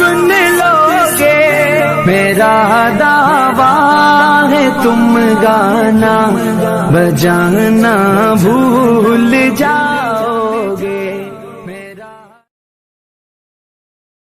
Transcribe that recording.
सुन लोगे। मेरा दावा है तुम गाना बजाना भूल जा।